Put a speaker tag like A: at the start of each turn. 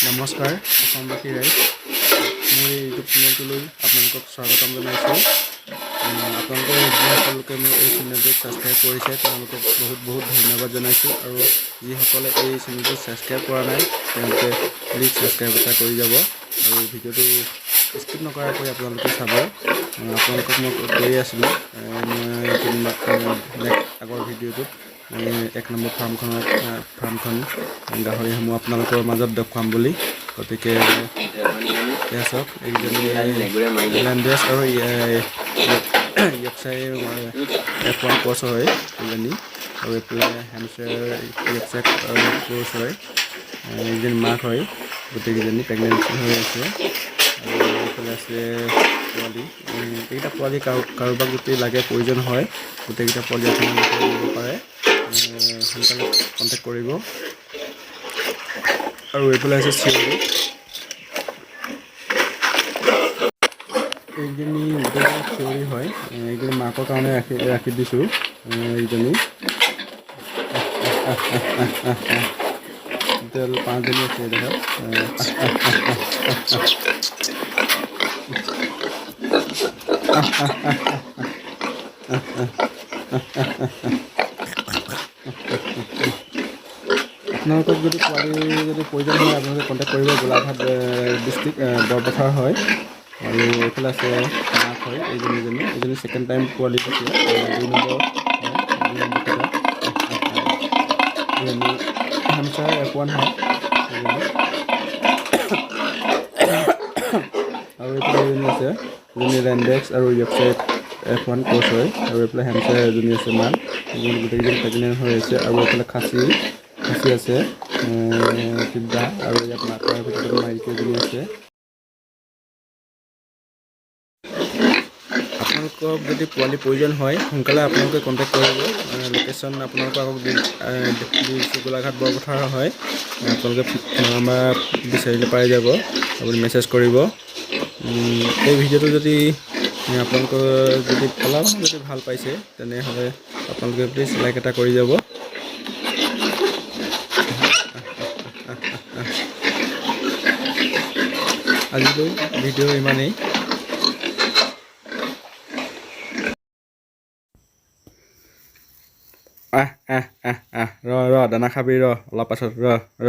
A: নমস্কাৰ অসমবাসী ৰাইজ মোৰ এই ইউটিউব চেনেলটোলৈ আপোনালোকক স্বাগতম জনাইছোঁ আপোনালোকে যিসকলোকে মোৰ এই চেনেলটোক ছাবস্ক্ৰাইব কৰিছে তেওঁলোকক বহুত বহুত ধন্যবাদ জনাইছোঁ আৰু যিসকলে এই চেনেলটো ছাবস্ক্ৰাইব কৰা নাই তেওঁলোকে প্লিজ ছাবস্ক্ৰাইব এটা কৰি যাব আৰু ভিডিঅ'টো স্কিপ নকৰাকৈ আপোনালোকে চাব আপোনালোকক মই কৈ আছিলোঁ আগৰ ভিডিঅ'টোত এক নম্বৰ ফাৰ্মখন গাহৰিসমূহ আপোনালোকৰ মাজত দেখুৱাম বুলি গতিকে এয়া চাওক এইকেইজনী লেণ্ডেছ আৰু য়ৰ্কশ্বায়াৰ F1 ক্ৰছ হয় এইজনী আৰু এইফালে হেমশ্বায়াৰ য়ৰ্কশ্বায়াৰ ক্ৰছ হয় এইকেইজনী মাক হয় গোটেইকেইজনী প্ৰেগনেঞ্চি হৈ আছে আৰু এইফালে আছে পোৱালি এইকেইটা পোৱালি কাৰোবাক যদি লাগে প্ৰয়োজন হয় গোটেইকেইটা পোৱালি আপোনালোকে দিব পাৰে সোনকালে কণ্টেক্ট কৰিব আৰু এইফালে আছে চিঞৰি এইজনী গোটেইজনী চিঞৰি হয় এইজনী মাকৰ কাৰণে ৰাখি দিছোঁ এইজনী টোটেল 5জনী আছে দেখক আপোনালোকক যদি পোৱালি যদি প্ৰয়োজন হয় আপোনালোকে কণ্টেক্ট কৰিব গোলাঘাট ডিষ্ট্ৰিক্ট বৰপথাৰ হয় আৰু এইফালে আছে মাক হয় এইজনী ছেকেণ্ড টাইম পোৱালি দিছে 2 নম্বৰ এইজনী হেমশ্বায়াৰ F1 হয় আৰু এইফালে এজনী আছে এজনী লেণ্ডেক্স আৰু য়ৰ্কশ্বায়াৰ F1 ক্ৰছ হয় আৰু এইফালে হেমশ্বায়াৰ এজনী আছে মাক এজনী গোটেইকেইজনী প্ৰেগনেণ্ট হৈ আছে আৰু এইফালে খাচী আছে তিনিটা আৰু ইয়াত মাকৰ ভিতৰত মাইকী এজনী আছে আপোনালোকক যদি পোৱালি প্ৰয়োজন হয় সোনকালে আপোনালোকে কণ্টেক্ট কৰিব লোকেশ্যন আপোনালোকক আকৌ গোলাঘাট বৰপথাৰ হয় আপোনালোকে ফোন নম্বৰ বিচাৰিলে পাই যাব আপুনি মেছেজ কৰিব এই ভিডিঅ'টো যদি আপোনালোকৰ যদি অলপ যদি ভাল পাইছে তেনেহ'লে আপোনালোকে প্লিজ লাইক এটা কৰি যাব আজিলৈ ভিডিঅ' ইমানেই ৰ দানা খাবি অলপ পাছত ৰ